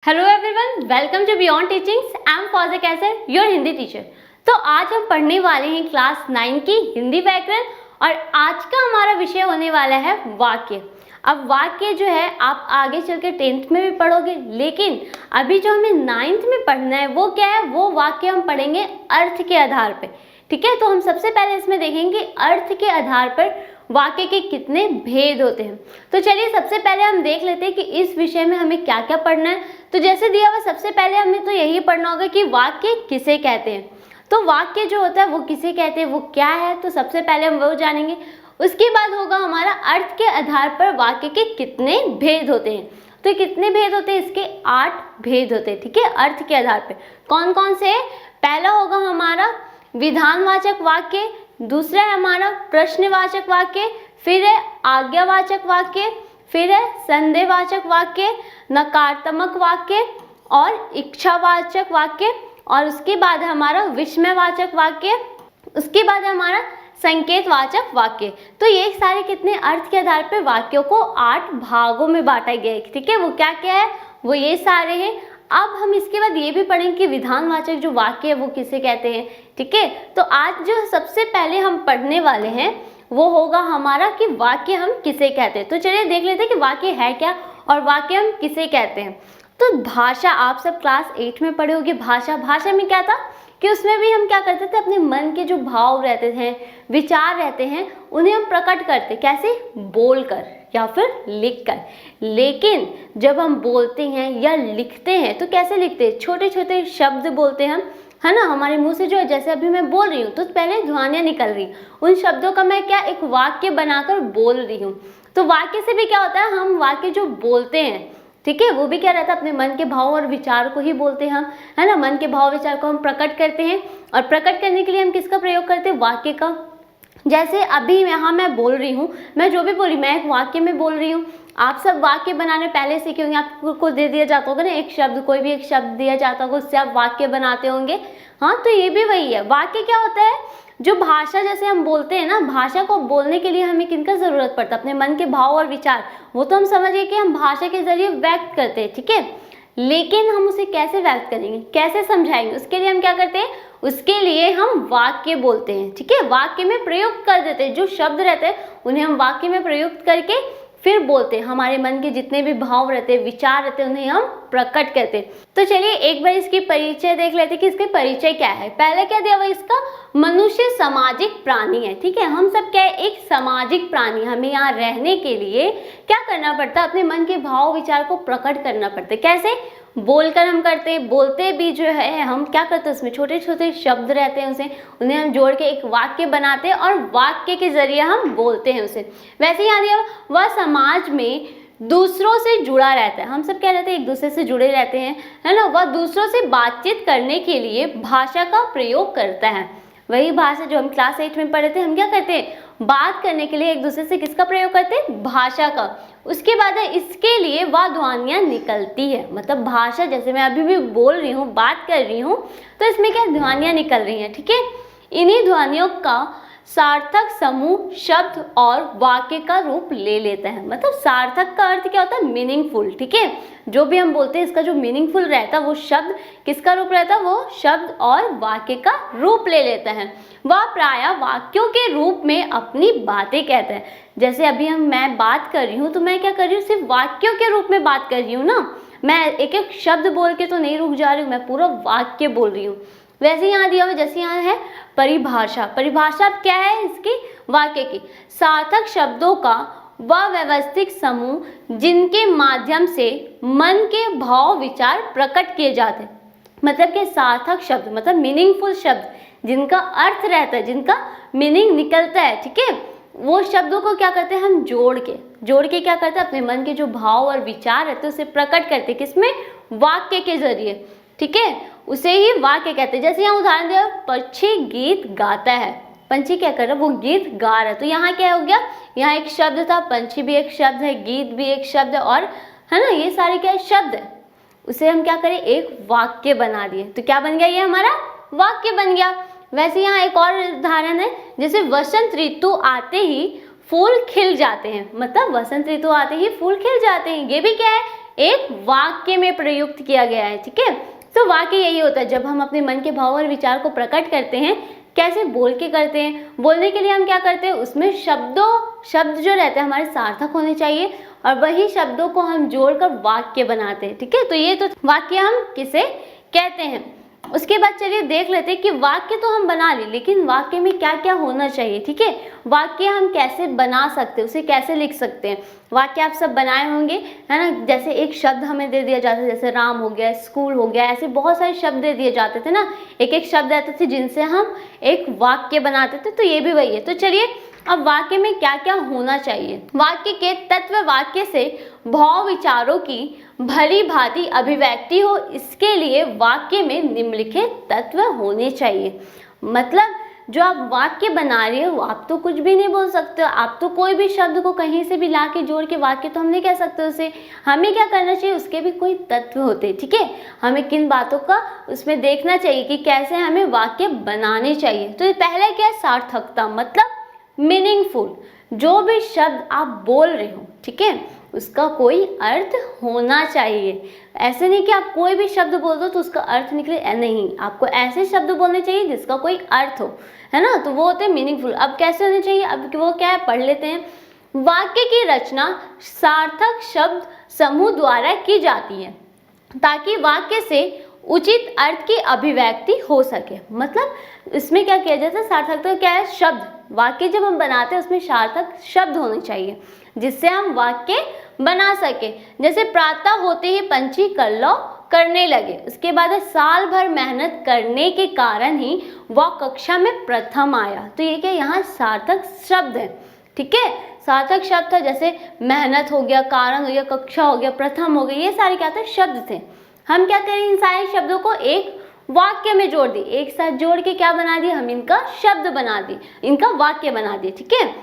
Hello everyone, welcome to Beyond Teachings. I am Fauzia Kaiser, your Hindi teacher. तो आज हम पढ़ने वाले हैं क्लास 9 की हिंदी व्याकरण और आज का हमारा विषय होने वाला है वाक्य। अब वाक्य जो है आप आगे चल के 10th में भी पढ़ोगे, लेकिन अभी जो हमें 9th में पढ़ना है वो क्या है, वो वाक्य हम पढ़ेंगे अर्थ के आधार पे। ठीक है, तो हम सबसे पहले इसमें देखेंगे अर्थ के आधार पर वाक्य के कितने भेद होते हैं। तो चलिए सबसे पहले हम देख लेते हैं कि इस विषय में हमें क्या क्या पढ़ना है। तो जैसे दिया हुआ सबसे पहले हमें तो यही पढ़ना होगा कि वाक्य किसे कहते हैं। तो वाक्य जो होता है वो किसे कहते हैं, वो क्या है, तो सबसे पहले हम वो जानेंगे। उसके बाद होगा हमारा अर्थ के आधार पर वाक्य के कितने भेद होते हैं। तो कितने भेद होते हैं, इसके 8 भेद होते हैं। ठीक है, अर्थ के आधार पर कौन कौन से। पहला होगा हमारा विधानवाचक वाक्य, दूसरा है हमारा प्रश्नवाचक वाक्य, फिर है आज्ञावाचक वाक्य, फिर है संदेहवाचक वाक्य, नकारात्मक वाक्य और इच्छावाचक वाक्य, और उसके बाद है हमारा विस्मयवाचक वाक्य, उसके बाद है हमारा संकेतवाचक वाक्य। तो ये सारे कितने अर्थ के आधार पर वाक्यों को 8 भागों में बांटा गया है। ठीक है, वो क्या क्या है, वो ये सारे हैं। अब हम इसके बाद ये भी पढ़ेंगे कि विधानवाचक जो वाक्य है वो किसे कहते हैं। ठीक है, तो आज जो सबसे पहले हम पढ़ने वाले हैं वो होगा हमारा कि वाक्य हम किसे कहते हैं। तो चलिए देख लेते हैं कि वाक्य है क्या और वाक्य हम किसे कहते हैं। तो भाषा आप सब क्लास 8 में पढ़े होंगे। भाषा में क्या था कि उसमें भी हम क्या करते थे, अपने मन के जो भाव रहते हैं, विचार रहते हैं, उन्हें हम प्रकट करते। कैसे, बोलकर या फिर लिखकर। लेकिन जब हम बोलते हैं या लिखते हैं तो कैसे लिखते हैं, छोटे छोटे शब्द बोलते हैं हम, है ना। हमारे मुंह से जो है, जैसे अभी मैं बोल रही हूँ तो पहले ध्वनियाँ निकल रही, उन शब्दों का मैं क्या एक वाक्य बनाकर बोल रही हूँ। तो वाक्य से भी क्या होता है, हम वाक्य जो बोलते हैं, ठीक है, वो भी क्या रहता है, अपने मन के भाव और विचार को ही बोलते हैं हम, है ना। मन के भाव विचार को हम प्रकट करते हैं और प्रकट करने के लिए हम किसका प्रयोग करते हैं, वाक्य का। जैसे अभी यहाँ मैं बोल रही हूँ, मैं जो भी बोली मैं एक वाक्य में बोल रही हूँ। आप सब वाक्य बनाने पहले सीखे होंगे, आपको दे दिया जाता होगा ना एक शब्द, कोई भी एक शब्द दिया जाता होगा, उससे आप वाक्य बनाते होंगे। हाँ, तो ये भी वही है। वाक्य क्या होता है, जो भाषा जैसे हम बोलते हैं ना, भाषा को बोलने के लिए हमें किनका जरूरत पड़ता है, अपने मन के भाव और विचार। वो तो हम समझिए कि हम भाषा के जरिए व्यक्त करते हैं। ठीक है, लेकिन हम उसे कैसे व्यक्त करेंगे, कैसे समझाएंगे, उसके लिए हम क्या करते हैं, उसके लिए हम वाक्य बोलते हैं। ठीक है, वाक्य में प्रयुक्त कर देते हैं, जो शब्द रहते हैं उन्हें हम वाक्य में प्रयुक्त करके फिर बोलते हैं। हमारे मन के जितने भी भाव रहते हैं, विचार रहते हैं, उन्हें हम प्रकट करते हैं। तो चलिए एक बार इसकी परिचय देख लेते हैं कि इसके परिचय क्या है। पहले क्या दिया हुआ इसका, मनुष्य सामाजिक प्राणी है। ठीक है, हम सब क्या है, एक सामाजिक प्राणी। हमें यहाँ रहने के लिए क्या करना पड़ता है, अपने मन के भाव विचार को प्रकट करना पड़ता है। कैसे, बोलकर हम करते हैं। बोलते भी जो है हम क्या करते हैं, उसमें छोटे छोटे शब्द रहते हैं, उन्हें हम जोड़ के एक वाक्य बनाते हैं और वाक्य के जरिए हम बोलते हैं उसे। वैसे ही आदि वह समाज में दूसरों से जुड़ा रहता है। हम सब क्या रहते हैं, एक दूसरे से जुड़े रहते हैं, है ना। वह दूसरों से बातचीत करने के लिए भाषा का प्रयोग करता है। वही भाषा जो हम क्लास 8 में पढ़े थे, हम क्या करते हैं, बात करने के लिए एक दूसरे से किसका प्रयोग करते हैं, भाषा का। उसके बाद है इसके लिए वह ध्वनियाँ निकलती है। मतलब भाषा, जैसे मैं अभी भी बोल रही हूँ, बात कर रही हूँ, तो इसमें क्या ध्वनियाँ निकल रही हैं। ठीक है, इन्हीं ध्वनियों का सार्थक समूह शब्द और वाक्य का रूप ले लेता है। मतलब सार्थक का अर्थ क्या होता है, मीनिंगफुल। ठीक है, जो भी हम बोलते हैं इसका जो मीनिंगफुल रहता है वो शब्द किसका रूप रहता है, वो शब्द और वाक्य का रूप ले लेता है। वह प्रायः वाक्यों के रूप में अपनी बातें कहता है। जैसे अभी मैं बात कर रही हूँ, तो मैं क्या कर रही हूँ, सिर्फ वाक्यों के रूप में बात कर रही हूँ ना। मैं एक एक शब्द बोल के तो नहीं रुक जा रही हूँ, मैं पूरा वाक्य बोल रही हूँ। वैसे यहाँ दिया हुआ, जैसे यहाँ है परिभाषा। परिभाषा क्या है इसकी, वाक्य की, सार्थक शब्दों का वह व्यवस्थित समूह जिनके माध्यम से मन के भाव विचार प्रकट किए जाते हैं। मतलब कि सार्थक शब्द मतलब मीनिंगफुल शब्द, जिनका अर्थ रहता है, जिनका मीनिंग निकलता है। ठीक है, वो शब्दों को क्या करते हैं, हम जोड़ के क्या करते हैं, अपने मन के जो भाव और विचार रहते हैं उसे प्रकट करते हैं। किसमें, वाक्य के जरिए। ठीक है, उसे ही वाक्य कहते हैं। जैसे यहाँ उदाहरण दिया, पक्षी गीत गाता है। पंछी क्या कर रहा है, वो गीत गा रहा है। तो यहाँ क्या हो गया, यहाँ एक शब्द था, पंछी भी एक शब्द है, गीत भी एक शब्द है, और है ना, ये सारे क्या शब्द है, उसे हम क्या करें, एक वाक्य बना दिए। तो क्या बन गया, ये हमारा वाक्य बन गया। वैसे यहाँ एक और उदाहरण है, जैसे वसंत ऋतु आते ही फूल खिल जाते हैं। मतलब वसंत ऋतु आते ही फूल खिल जाते हैं, ये भी क्या है, एक वाक्य में प्रयुक्त किया गया है। ठीक है, तो वाक्य यही होता है जब हम अपने मन के भाव और विचार को प्रकट करते हैं। कैसे? बोल के करते हैं। बोलने के लिए हम क्या करते हैं, उसमें शब्द जो रहते हैं हमारे सार्थक होने चाहिए और वही शब्दों को हम जोड़कर वाक्य बनाते हैं। ठीक है, तो ये तो वाक्य हम किसे कहते हैं। उसके बाद चलिए देख लेते हैं कि वाक्य तो हम बना लिए, लेकिन वाक्य में क्या क्या होना चाहिए। ठीक है, वाक्य हम कैसे बना सकते हैं, उसे कैसे लिख सकते हैं। वाक्य आप सब बनाए होंगे, है ना। जैसे एक शब्द हमें दे दिया जाता है, जैसे राम हो गया, स्कूल हो गया, ऐसे बहुत सारे शब्द दे दिए जाते थे ना। एक एक शब्द रहते थे जिनसे हम एक वाक्य बनाते थे, तो ये भी वही है। तो चलिए अब वाक्य में क्या क्या होना चाहिए। वाक्य के तत्व वाक्य से भाव विचारों की भली भांति अभिव्यक्ति हो, इसके लिए वाक्य में निम्नलिखित तत्व होने चाहिए। मतलब जो आप वाक्य बना रहे हो, आप तो कुछ भी नहीं बोल सकते हो, आप तो कोई भी शब्द को कहीं से भी ला के जोड़ के वाक्य तो हम नहीं कह सकते उसे। हमें क्या करना चाहिए, उसके भी कोई तत्व होते हैं। ठीक है, हमें किन बातों का उसमें देखना चाहिए कि कैसे हमें वाक्य बनाने चाहिए। तो पहले क्या है, सार्थकता, मतलब मीनिंगफुल। जो भी शब्द आप बोल रहे हो, ठीक है, उसका कोई अर्थ होना चाहिए। ऐसे नहीं कि आप कोई भी शब्द बोल दो तो उसका अर्थ निकले, नहीं, आपको ऐसे शब्द बोलने चाहिए जिसका कोई अर्थ हो, है ना। तो वो होते हैं मीनिंगफुल। अब कैसे होने चाहिए, अब वो क्या है, पढ़ लेते हैं। वाक्य की रचना सार्थक शब्द समूह द्वारा की जाती है ताकि वाक्य से उचित अर्थ की अभिव्यक्ति हो सके। मतलब इसमें क्या किया जाता है, सार्थकता क्या है, शब्द। वाक्य जब हम बनाते हैं उसमें सार्थक शब्द होने चाहिए जिससे हम वाक्य बना सके। जैसे प्रातः होते ही पंछी कल्लौ करने लगे, उसके बाद साल भर मेहनत करने के कारण ही वह कक्षा में प्रथम आया। तो ये क्या, यहाँ सार्थक शब्द है। ठीक है, सार्थक शब्द था, जैसे मेहनत हो गया, कारण हो गया, कक्षा हो गया, प्रथम हो गया, ये सारे क्या थे, शब्द थे। हम क्या करें, इन सारे शब्दों को एक वाक्य में जोड़ दिए, एक साथ जोड़ के क्या बना दिए, हम इनका शब्द बना दिए, इनका वाक्य बना दिए। ठीक है,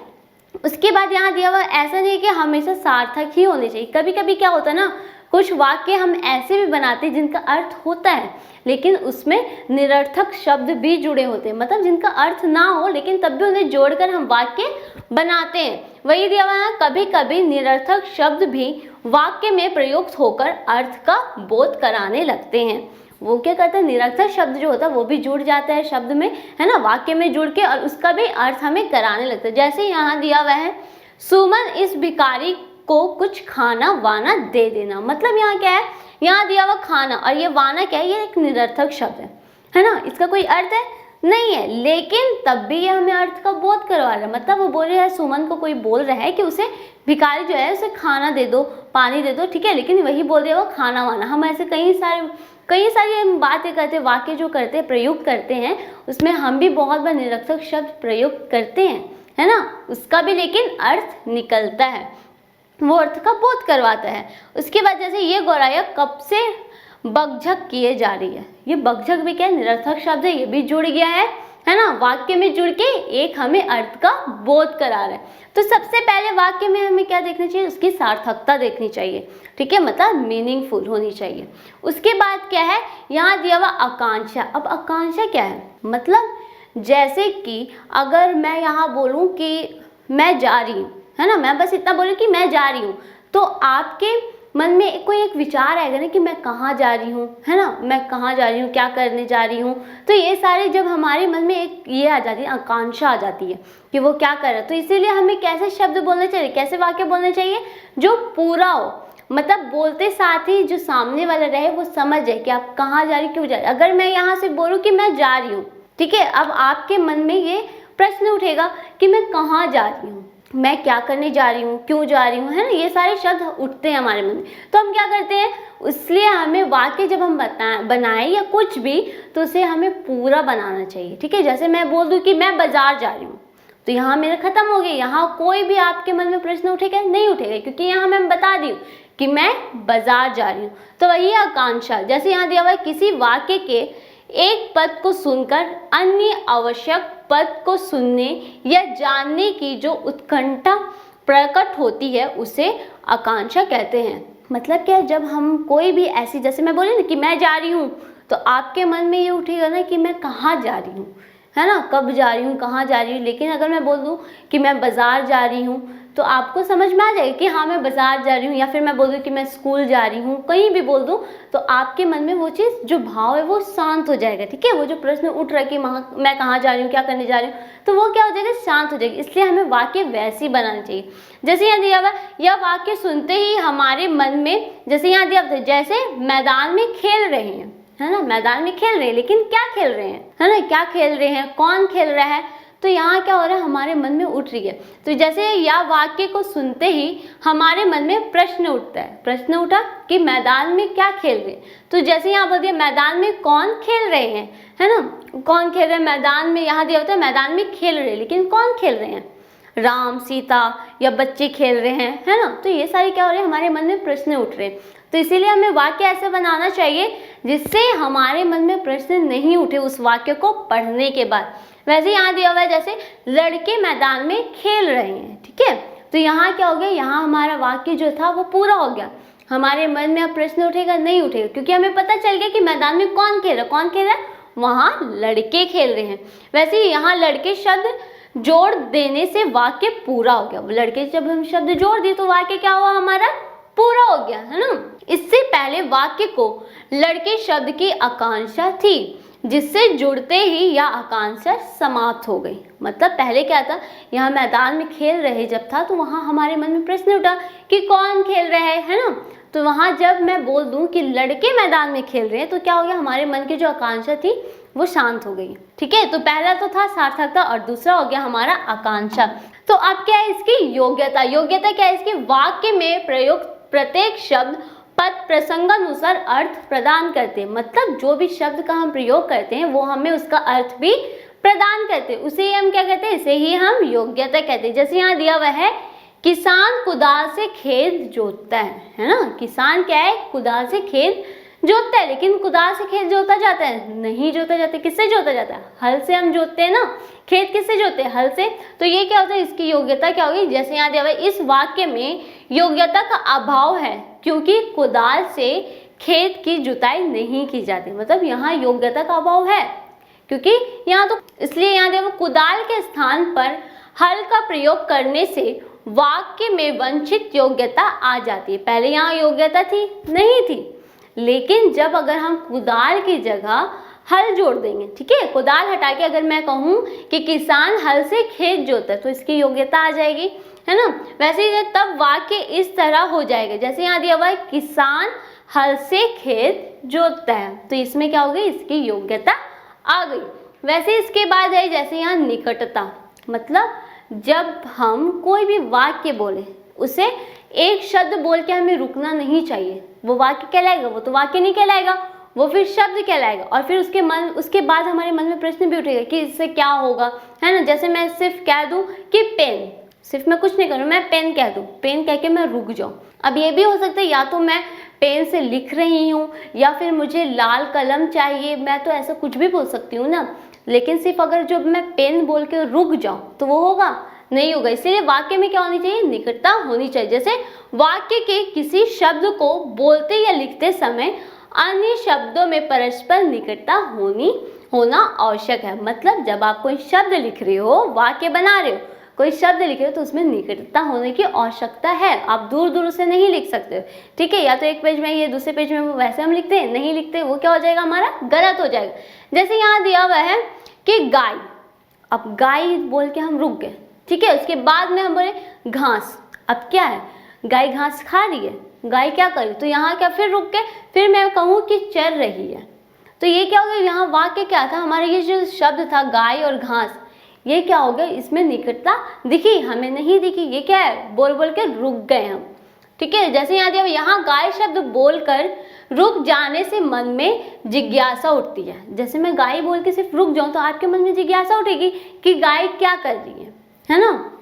उसके बाद यहाँ दिया हुआ ऐसा नहीं कि हमेशा सार्थक ही होने चाहिए। कभी कभी क्या होता है ना, कुछ वाक्य हम ऐसे भी बनाते हैं जिनका अर्थ होता है लेकिन उसमें निरर्थक शब्द भी जुड़े होते हैं, मतलब जिनका अर्थ ना हो लेकिन तब भी उन्हें जोड़कर हम वाक्य बनाते हैं। वही दिया हुआ है, कभी कभी निरर्थक शब्द भी वाक्य में प्रयुक्त होकर अर्थ का बोध कराने लगते हैं। वो क्या करता है, निरर्थक शब्द जो होता है वो भी जुड़ जाता है शब्द में, है ना, वाक्य में जुड़ के, और उसका भी अर्थ हमें कराने लगता है। जैसे यहाँ दिया हुआ है, सुमन इस भिखारी को कुछ खाना वाना दे देना। मतलब यहाँ क्या है, यहाँ दिया हुआ खाना और ये वाना क्या है, ये एक निरर्थक शब्द है ना, इसका कोई अर्थ है नहीं है, लेकिन तब भी ये हमें अर्थ का बोध करवा रहा है। मतलब वो बोल रहा है, सुमन को कोई बोल रहा है कि उसे भिखारी जो है उसे खाना दे दो, पानी दे दो, ठीक है, लेकिन वही बोल दिया वो खाना वाना। हम ऐसे कई सारी बातें करते, वाक्य जो करते हैं, प्रयुक्त करते हैं, उसमें हम भी बहुत बार निरर्थक शब्द प्रयुक्त करते हैं, है ना, उसका भी लेकिन अर्थ निकलता है, वो अर्थ का बोध करवाता है। उसके बाद जैसे ये गौराया कब से बकझक किए जा रही है, ये बकझक भी क्या है, निरर्थक शब्द है, ये भी जुड़ गया है ना, वाक्य में जुड़ के एक हमें अर्थ का बोध करा रहा है। तो सबसे पहले वाक्य में हमें क्या देखना चाहिए, उसकी सार्थकता देखनी चाहिए। ठीक है, मतलब मीनिंगफुल होनी चाहिए। उसके बाद क्या है, यहाँ दिया हुआ आकांक्षा। अब आकांक्षा क्या है, मतलब जैसे कि अगर मैं यहाँ बोलूँ कि मैं जा रही हूँ, है ना, मैं बस इतना बोलूँ कि मैं जा रही हूँ, तो आपके मन में कोई एक विचार आएगा ना कि मैं कहाँ जा रही हूँ, है ना, मैं कहाँ जा रही हूँ, क्या करने जा रही हूँ। तो ये सारे जब हमारे मन में एक ये आ जाती है, आकांक्षा आ जाती है कि वो क्या कर रहा है, तो इसीलिए हमें कैसे शब्द बोलने चाहिए, कैसे वाक्य बोलने चाहिए, जो पूरा हो, मतलब बोलते साथ ही जो सामने वाला रहे वो समझ जाए कि आप कहाँ जा रही, क्यों जा रही। अगर मैं यहाँ से बोलूँ कि मैं जा रही हूँ, ठीक है, अब आपके मन में ये प्रश्न उठेगा कि मैं कहाँ जा रही हूँ, मैं क्या करने जा रही हूँ, क्यों जा रही हूँ, है ना, ये सारे शब्द उठते हैं हमारे मन में। तो हम क्या करते हैं, इसलिए हमें वाक्य जब हम बनाएं या कुछ भी, तो उसे हमें पूरा बनाना चाहिए। ठीक है, जैसे मैं बोल दूँ कि मैं बाजार जा रही हूँ, तो यहाँ मेरा खत्म हो गया, यहाँ कोई भी आपके मन में प्रश्न उठेगा नहीं उठेगा, क्योंकि यहाँ मैं बता दी हूँ कि मैं बाजार जा रही हूँ। तो वही आकांक्षा, जैसे यहाँ दिया हुआ है, किसी वाक्य के एक पद को सुनकर अन्य आवश्यक पद को सुनने या जानने की जो उत्कंठा प्रकट होती है उसे आकांक्षा कहते हैं। मतलब क्या, जब हम कोई भी ऐसी, जैसे मैं बोली ना कि मैं जा रही हूँ, तो आपके मन में ये उठेगा ना कि मैं कहाँ जा रही हूँ, है ना, कब जा रही हूँ, कहाँ जा रही हूँ। लेकिन अगर मैं बोल दूँ कि मैं बाज़ार जा रही हूँ तो आपको समझ में आ जाएगा कि हाँ मैं बाज़ार जा रही हूँ, या फिर मैं बोल दूँ कि मैं स्कूल जा रही हूँ, कहीं भी बोल दूँ तो आपके मन में वो चीज़ जो भाव है वो शांत हो जाएगा। ठीक है, वो जो प्रश्न उठ रहा है कि मैं कहाँ जा रही हूँ, क्या करने जा रही हूँ, तो वो क्या हो जाएगा, शांत हो जाएगी। इसलिए हमें वाक्य वैसे ही बनाना चाहिए। जैसे यहाँ दिया हुआ यह वाक्य सुनते ही हमारे मन में, जैसे यहाँ दिया हुआ जैसे मैदान में खेल रहे हैं, है ना, मैदान में खेल रहे हैं, लेकिन क्या खेल रहे हैं, है ना, क्या खेल रहे हैं, कौन खेल रहा है, तो यहाँ क्या हो रहा है, हमारे मन में उठ रही है। तो जैसे यह वाक्य को सुनते ही हमारे मन में प्रश्न उठता है, प्रश्न उठा कि मैदान में क्या खेल रहे हैं। तो जैसे यहाँ बोल दिया मैदान में कौन खेल रहे हैं, है ना, कौन खेल रहे हैं मैदान में, यहाँ दिया होता है मैदान में खेल रहे हैं, लेकिन कौन खेल रहे हैं, राम सीता या बच्चे खेल रहे हैं, है ना। तो ये सारे क्या हो रहे हैं, हमारे मन में प्रश्न उठ रहे हैं। तो इसीलिए हमें वाक्य ऐसे बनाना चाहिए जिससे हमारे मन में प्रश्न नहीं उठे उस वाक्य को पढ़ने के बाद। वैसे यहाँ दिया हुआ है जैसे लड़के मैदान में खेल रहे हैं, ठीक है। तो यहाँ क्या हो गया, यहाँ हमारा वाक्य जो था वो पूरा हो गया। हमारे मन में अब प्रश्न उठेगा नहीं उठेगा, क्योंकि हमें पता चल गया कि मैदान में कौन खेल रहा है, कौन खेल रहा है, वहाँ लड़के खेल रहे हैं। वैसे यहाँ लड़के शब्द जोड़ देने से वाक्य पूरा हो गया। लड़के जब हम शब्द जोड़ दिए तो वाक्य क्या हुआ, हमारा पूरा हो गया, है ना। इससे पहले वाक्य को लड़के शब्द की आकांक्षा थी, जिससे जुड़ते ही यह आकांक्षा समाप्त हो गई। मतलब पहले क्या था, यहाँ मैदान में खेल रहे जब था तो वहाँ हमारे मन में प्रश्न उठा कि कौन खेल रहा है ना। तो वहाँ जब मैं बोल दूँ कि लड़के मैदान में खेल रहे हैं तो क्या हो गया, हमारे मन की जो आकांक्षा थी वो शांत हो गई। ठीक है, तो पहला तो था सार्थकता और दूसरा हो गया हमारा आकांक्षा। तो अब क्या है इसकी योग्यता, योग्यता क्या है इसकी, वाक्य में प्रयुक्त प्रत्येक शब्द पद प्रसंगानुसार अर्थ प्रदान करते हैं। मतलब जो भी शब्द का हम प्रयोग करते हैं वो हमें उसका अर्थ भी प्रदान करते हैं, उसे ही हम क्या कहते हैं, इसे ही हम योग्यता कहते हैं। जैसे यहाँ दिया हुआ है किसान कुदाल से खेत जोतता है ना। किसान क्या है, कुदाल से खेत जोतता है, लेकिन कुदाल से खेत जोता जाता है, नहीं जोता जाता। किससे जोता जाता है, हल से हम जोतते हैं ना, खेत किससे जोतते हैं, हल से। तो ये क्या होता है, इसकी योग्यता क्या होगी, जैसे यहाँ दिया हुआ है इस वाक्य में योग्यता का अभाव है क्योंकि कुदाल से खेत की जुताई नहीं की जाती। मतलब यहाँ योग्यता का अभाव है क्योंकि यहाँ तो, इसलिए यहाँ दिया हुआ कुदाल के स्थान पर हल का प्रयोग करने से वाक्य में वंचित योग्यता आ जाती है। पहले यहाँ योग्यता थी नहीं थी, लेकिन जब अगर हम कुदाल की जगह हल जोड़ देंगे, ठीक है, कुदाल हटा के अगर मैं कहूँ कि किसान हल से खेत जोतता है तो इसकी योग्यता आ जाएगी, है ना। वैसे ही तब वाक्य इस तरह हो जाएगा, जैसे यहाँ दिया हुआ है किसान हल से खेत जोतता है, तो इसमें क्या हो गई, इसकी योग्यता आ गई। वैसे इसके बाद है जैसे यहाँ निकटता, मतलब जब हम कोई भी वाक्य बोले उसे एक शब्द बोल के हमें रुकना नहीं चाहिए। वो वाक्य कहलाएगा, वो तो वाक्य नहीं कहलाएगा, वो फिर शब्द कहलाएगा। और फिर उसके बाद हमारे मन में प्रश्न भी उठेगा कि इससे क्या होगा, है ना। जैसे मैं सिर्फ कह दूं कि पेन, सिर्फ मैं कुछ नहीं करूँ, मैं पेन कह दूं, पेन कह के मैं रुक जाऊँ। अब ये भी हो सकता है या तो मैं पेन से लिख रही हूँ या फिर मुझे लाल कलम चाहिए, मैं तो ऐसा कुछ भी बोल सकती हूँ ना। लेकिन सिर्फ अगर जब मैं पेन बोल के रुक जाऊँ तो वो होगा नहीं होगा। इसीलिए वाक्य में क्या होनी चाहिए, निकटता होनी चाहिए। जैसे वाक्य के किसी शब्द को बोलते या लिखते समय अन्य शब्दों में परस्पर निकटता होना आवश्यक है। मतलब जब आप कोई शब्द लिख रहे हो, वाक्य बना रहे हो, कोई शब्द लिख रहे हो तो उसमें निकटता होने की आवश्यकता है। आप दूर दूर से नहीं लिख सकते हो, ठीक है। या तो एक पेज में ये दूसरे पेज में वैसे हम लिखते हैं, नहीं लिखते, वो क्या हो जाएगा, हमारा गलत हो जाएगा। जैसे यहाँ दिया हुआ है कि गाय, अब गाय बोल के हम रुक गए, ठीक है। उसके बाद में हम बोले घास, अब क्या है, गाय घास खा रही है, गाय क्या कर रही है, तो यहाँ क्या फिर रुक के फिर मैं कहूँ कि चर रही है, तो ये क्या हो गया, यहाँ वाक्य क्या था हमारा, ये जो शब्द था गाय और घास, ये क्या हो गया, इसमें निकटता दिखी, हमें नहीं दिखी। ये क्या है, बोल बोल के रुक गए हम, ठीक है। जैसे यहाँ दिया, यहाँ गाय शब्द बोलकर रुक जाने से मन में जिज्ञासा उठती है। जैसे मैं गाय बोल के सिर्फ रुक जाऊँ तो आपके मन में जिज्ञासा उठेगी कि गाय क्या कर रही है ना।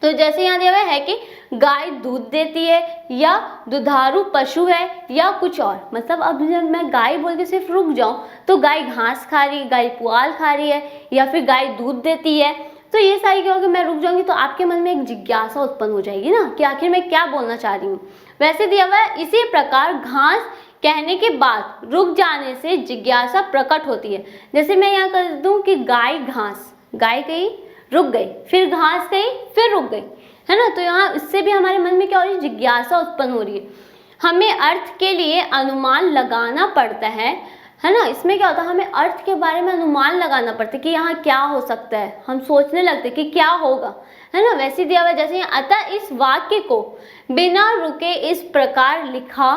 तो जैसे यहाँ दिया हुआ है कि गाय दूध देती है या दुधारू पशु है या कुछ और। मतलब अब जब मैं गाय बोल के सिर्फ रुक जाऊँ तो गाय घास खा रही है, गाय पुआल खा रही है या फिर गाय दूध देती है, तो ये सारी क्या होगी, मैं रुक जाऊंगी तो आपके मन में एक जिज्ञासा उत्पन्न हो जाएगी ना कि आखिर मैं क्या बोलना चाह रही हूँ। वैसे दिया हुआ है इसी प्रकार घास कहने के बाद रुक जाने से जिज्ञासा प्रकट होती है। जैसे मैं यहाँ कर दूं कि गाय घास, गाय गई रुक गई, फिर घास गई फिर रुक गई, है ना। तो यहाँ इससे भी हमारे मन में क्या हो रही है, जिज्ञासा उत्पन्न हो रही है। हमें अर्थ के लिए अनुमान लगाना पड़ता है ना। इसमें क्या होता है, हमें अर्थ के बारे में अनुमान लगाना पड़ता है कि यहाँ क्या हो सकता है, हम सोचने लगते हैं कि क्या होगा, है ना। वैसे दिया हुआ जैसे अतः इस वाक्य को बिना रुके इस प्रकार लिखा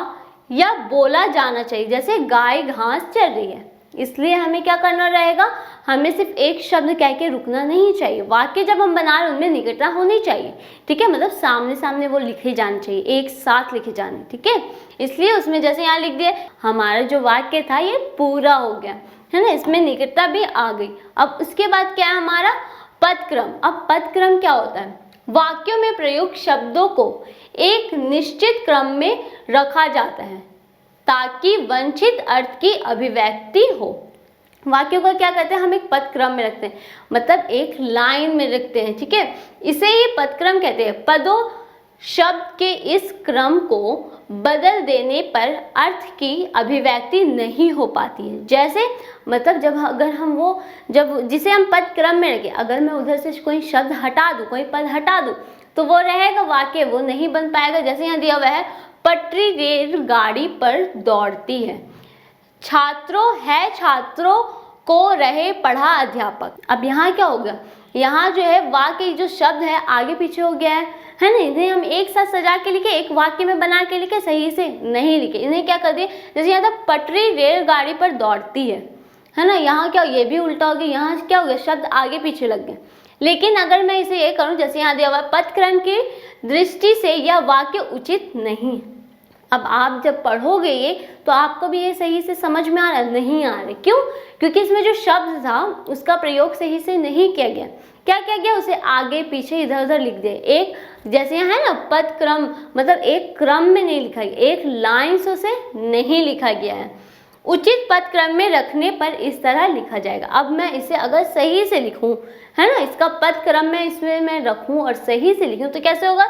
या बोला जाना चाहिए, जैसे गाय घास चर रही है। इसलिए हमें क्या करना रहेगा, हमें सिर्फ एक शब्द कह के रुकना नहीं चाहिए। वाक्य जब हम बना रहे हैं उनमें निकटता होनी चाहिए, ठीक है। मतलब सामने सामने वो लिखे जाने चाहिए, एक साथ लिखे जाने, ठीक है। इसलिए उसमें जैसे यहाँ लिख दिया, हमारा जो वाक्य था ये पूरा हो गया, है ना। इसमें निकटता भी आ गई। अब उसके बाद क्या है हमारा पदक्रम। अब पदक्रम क्या होता है, वाक्यों में प्रयुक्त शब्दों को एक निश्चित क्रम में रखा जाता है ताकि वांछित अर्थ की अभिव्यक्ति हो। वाक्यों का क्या करते हैं, हम एक पदक्रम में रखते हैं, मतलब एक लाइन में रखते हैं, ठीक है। इसे ही पदक्रम कहते हैं। पदों शब्द के इस क्रम को बदल देने पर अर्थ की अभिव्यक्ति नहीं हो पाती है। जैसे मतलब जब अगर हम वो जब जिसे हम पद क्रम में रखें, अगर मैं उधर से कोई शब्द हटा दूं, कोई पद हटा दूं, तो वो रहेगा वाक्य, वो नहीं बन पाएगा। जैसे यहाँ दिया हुआ है, पटरी रेलगाड़ी पर दौड़ती है, छात्रों को रहे पढ़ा अध्यापक। अब यहाँ क्या हो गया, यहाँ जो है वाक्य जो शब्द है आगे पीछे हो गया है ना। इन्हें हम एक साथ सजा के लिखे, एक वाक्य में बना के लिखे, सही से नहीं लिखे। इन्हें क्या कर दिए, जैसे यहाँ था पटरी रेलगाड़ी पर दौड़ती है ना। यहाँ क्या, ये भी उल्टा हो गया, यहाँ क्या हो गया, शब्द आगे पीछे लग गए। लेकिन अगर मैं इसे ये करूँ, जैसे यहाँ दिया हुआ पदक्रम की दृष्टि से यह वाक्य उचित नहीं। अब आप जब पढ़ोगे ये तो आपको भी ये सही से समझ में आ रहा नहीं आ रहा, क्यों, क्योंकि इसमें जो शब्द था उसका प्रयोग सही से नहीं किया गया। क्या किया गया, उसे आगे पीछे इधर उधर लिख दिया। एक जैसे यहाँ है ना पद क्रम, मतलब एक क्रम में नहीं लिखा गया, एक लाइन से उसे नहीं लिखा गया है। उचित पद क्रम में रखने पर इस तरह लिखा जाएगा। अब मैं इसे अगर सही से लिखूं, है ना, इसका पद क्रम में इसमें मैं रखूं और सही से लिखूं तो कैसे होगा,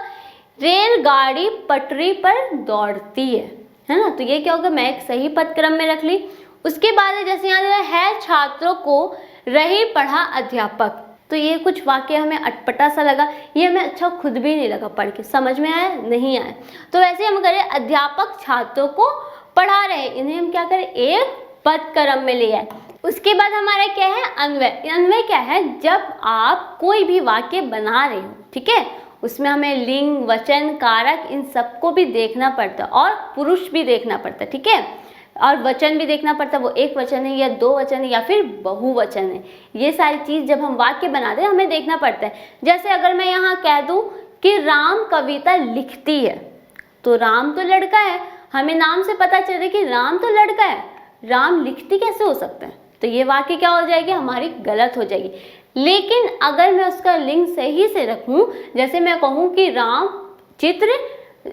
रेलगाड़ी पटरी पर दौड़ती है ना। तो ये क्या होगा, मैं एक सही पद क्रम में रख ली। उसके बाद जैसे यहाँ है, छात्रों को रही पढ़ा अध्यापक। तो ये कुछ वाक्य हमें अटपटा सा लगा, ये हमें अच्छा खुद भी नहीं लगा, पढ़ के समझ में आया नहीं आया। तो वैसे हम करें, अध्यापक छात्रों को पढ़ा रहे, इन्हें हम क्या करें, एक पद क्रम में ले आए। उसके बाद हमारा क्या है, अन्वय। अन्वय क्या है, जब आप कोई भी वाक्य बना रहे हो, ठीक है, उसमें हमें लिंग, वचन, कारक इन सबको भी देखना पड़ता है और पुरुष भी देखना पड़ता है, ठीक है, और वचन भी देखना पड़ता है, वो एक वचन है या दो वचन है या फिर बहुवचन है। ये सारी चीज़ जब हम वाक्य बनाते हैं हमें देखना पड़ता है। जैसे अगर मैं यहाँ कह दूँ कि राम कविता लिखती है, तो राम तो लड़का है, हमें नाम से पता चल रहा है कि राम तो लड़का है, राम लिखती कैसे हो सकता है, तो ये वाक्य क्या हो जाएगी, हमारी गलत हो जाएगी। लेकिन अगर मैं उसका लिंग सही से रखूं, जैसे मैं कहूं कि राम चित्र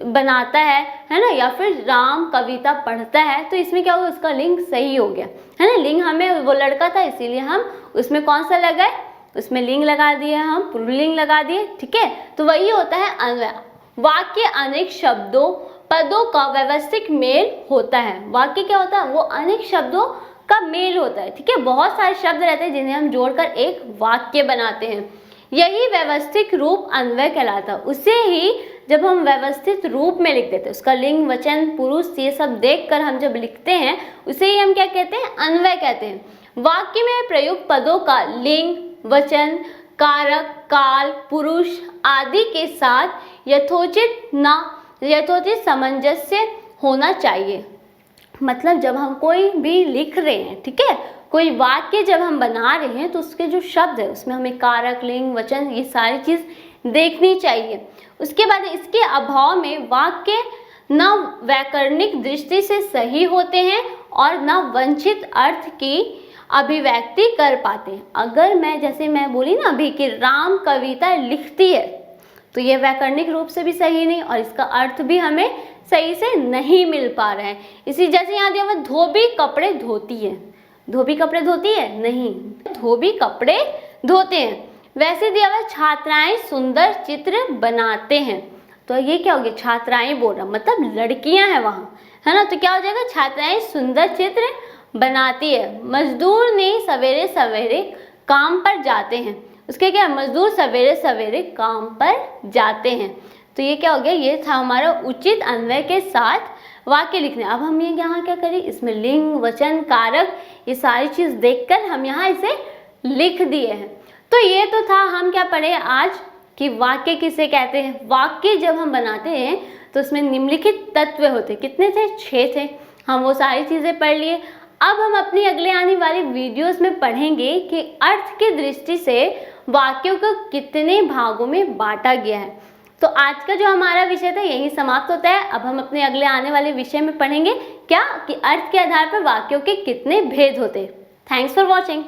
बनाता है ना, या फिर राम कविता पढ़ता है, तो इसमें क्या होगा, उसका लिंग सही हो गया, है ना। लिंग हमें वो लड़का था इसीलिए हम उसमें कौन सा लगाए, उसमें लिंग लगा दिया, हम पुल्लिंग लगा दिए, ठीक है। तो वही होता है अन्वय। वाक्य अनेक शब्दों पदों का व्यवस्थित मेल होता है। वाक्य क्या होता है, वो अनेक शब्दों का मेल होता है, ठीक है। बहुत सारे शब्द रहते हैं जिन्हें हम जोड़कर एक वाक्य बनाते हैं, यही व्यवस्थित रूप अन्वय कहलाता है। उसे ही जब हम व्यवस्थित रूप में लिख देते हैं, उसका लिंग, वचन, पुरुष ये सब देखकर हम जब लिखते हैं, उसे ही हम क्या कहते हैं, अन्वय कहते हैं। वाक्य में प्रयुक्त पदों का लिंग, वचन, कारक, काल, पुरुष आदि के साथ यथोचित सामंजस्य होना चाहिए। मतलब जब हम कोई भी लिख रहे हैं, ठीक है, कोई वाक्य जब हम बना रहे हैं, तो उसके जो शब्द है उसमें हमें कारक, लिंग, वचन ये सारी चीज़ देखनी चाहिए। उसके बाद इसके अभाव में वाक्य न व्याकरणिक दृष्टि से सही होते हैं और न वांछित अर्थ की अभिव्यक्ति कर पाते हैं। अगर मैं जैसे मैं बोली ना अभी कि राम कविता लिखती है, तो ये व्याकरणिक रूप से भी सही नहीं और इसका अर्थ भी हमें सही से नहीं मिल पा रहा है। इसी जैसे यहाँ दिया हुआ धोबी कपड़े धोती है, धोबी कपड़े धोती है नहीं, धोबी कपड़े धोते हैं। वैसे दिया हुआ छात्राएं सुंदर चित्र बनाते हैं, तो ये क्या हो गया, छात्राएं बोल रहा मतलब लड़कियां हैं वहाँ, है ना। तो क्या हो जाएगा, छात्राएं सुंदर चित्र बनाती है। मजदूर ने सवेरे सवेरे काम पर जाते हैं। उसके क्या, मजदूर सवेरे सवेरे काम पर जाते हैं। तो ये क्या हो गया, ये था हमारा उचित अन्वय के साथ वाक्य लिखने। अब हम ये यहाँ क्या करें, इसमें लिंग, वचन, कारक, ये सारी चीज देखकर हम यहाँ इसे लिख दिए हैं। तो ये तो था, हम क्या पढ़े आज कि वाक्य किसे कहते हैं। वाक्य जब हम बनाते हैं तो उसमें निम्नलिखित तत्व होते, कितने थे, 6 थे। हम वो सारी चीजें पढ़ लिए। अब हम अपनी अगले आने वाली वीडियोस में पढ़ेंगे कि अर्थ की दृष्टि से वाक्यों को कितने भागों में बांटा गया है। तो आज का जो हमारा विषय था यही समाप्त होता है। अब हम अपने अगले आने वाले विषय में पढ़ेंगे क्या, कि अर्थ के आधार पर वाक्यों के कितने भेद होते हैं। Thanks for watching.